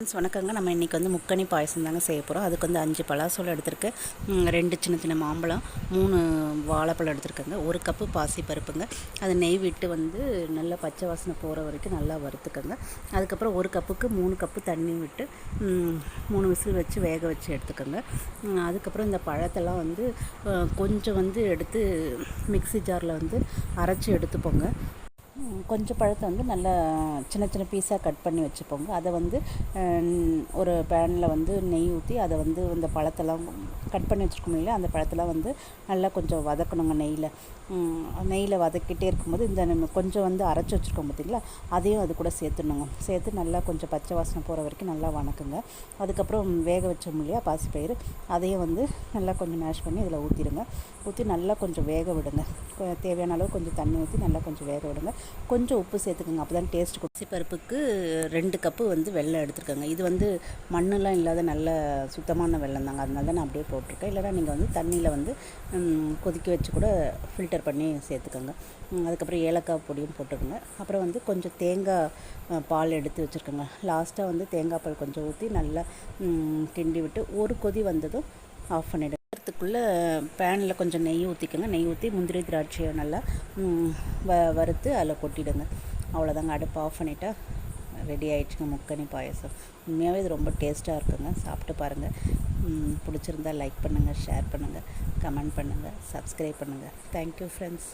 Friends வணக்கங்க. நம்ம இன்றைக்கி வந்து முக்கணி பாயசம் தாங்க செய்ய போகிறோம். அதுக்கு வந்து 5 பலாசோளம் எடுத்துருக்கு, 2 சின்ன சின்ன மாம்பழம், 3 வாழைப்பழம் எடுத்துருக்கேங்க, 1 கப்பு பாசி பருப்புங்க. அது நெய் விட்டு வந்து நல்லா பச்சை வாசனை போகிற வரைக்கும் நல்லா வறுத்துக்கோங்க. அதுக்கப்புறம் 1 கப்புக்கு 3 கப்பு தண்ணி விட்டு 3 விசில் வச்சு வேக வச்சு எடுத்துக்கோங்க. அதுக்கப்புறம் இந்த பழத்தெல்லாம் வந்து கொஞ்சம் வந்து எடுத்து மிக்ஸி ஜாரில் வந்து அரைச்சி எடுத்துப்போங்க. கொஞ்சம் பழத்தை வந்து நல்லா சின்ன சின்ன பீஸாக கட் பண்ணி வச்சுப்போங்க. அதை வந்து ஒரு பேனில் வந்து நெய் ஊற்றி அதை வந்து இந்த பழத்தெல்லாம் கட் பண்ணி வச்சுருக்கோம் இல்லையா, அந்த பழத்தெல்லாம் வந்து நல்லா கொஞ்சம் வதக்கணுங்க. நெய்யில் வதக்கிட்டே இருக்கும்போது இந்த நம்ம கொஞ்சம் வந்து அரைச்சி வச்சுருக்கோம் பார்த்திங்களா, அதையும் அது கூட சேர்த்துணுங்க. சேர்த்து நல்லா கொஞ்சம் பச்சை வாசனை போகிற வரைக்கும் நல்லா வணக்குங்க. அதுக்கப்புறம் வேக வச்சோம் இல்லையா பாசிப்பயிறு, அதையும் வந்து நல்லா கொஞ்சம் மேஷ் பண்ணி இதில் ஊற்றிடுங்க. ஊற்றி நல்லா கொஞ்சம் வேக விடுங்க. தேவையான அளவு கொஞ்சம் தண்ணி ஊற்றி நல்லா கொஞ்சம் வேக விடுங்க. கொஞ்சம் உப்பு சேர்த்துக்கோங்க, அப்போ தான் டேஸ்ட். பருப்புக்கு 2 கப்பு வந்து வெல்லம் எடுத்துருக்கோங்க. இது வந்து மண்ணெலாம் இல்லாத நல்ல சுத்தமான வெல்லம் தாங்க, அதனால தான் நான் அப்படியே போட்டிருக்கேன். இல்லைனா நீங்கள் வந்து தண்ணியில் வந்து கொதிக்க வச்சு கூட ஃபில்டர் பண்ணி சேர்த்துக்கோங்க. அதுக்கப்புறம் ஏலக்காய் பொடியும் போட்டுக்கோங்க. அப்புறம் வந்து கொஞ்சம் தேங்காய் பால் எடுத்து வச்சுருக்கோங்க. லாஸ்ட்டாக வந்து தேங்காய் பால் கொஞ்சம் ஊற்றி நல்லா கிண்டி விட்டு ஒரு கொதி வந்ததும் ஆஃப் பண்ணிவிடுங்க. அதுக்குள்ளே பேனில் கொஞ்சம் நெய் ஊற்றிக்கோங்க. நெய் ஊற்றி முந்திரி திராட்சையை நல்லா வறுத்து அதில் கொட்டிடுங்க. அவ்வளோதாங்க, அடுப்பு ஆஃப் பண்ணிட்டா ரெடி ஆகிடுச்சுங்க முக்கணி பாயசம். உண்மையாகவே இது ரொம்ப டேஸ்ட்டாக இருக்குங்க. சாப்பிட்டு பாருங்கள். பிடிச்சிருந்தால் லைக் பண்ணுங்கள், ஷேர் பண்ணுங்கள், கமெண்ட் பண்ணுங்கள், சப்ஸ்கிரைப் பண்ணுங்கள். Thank you friends.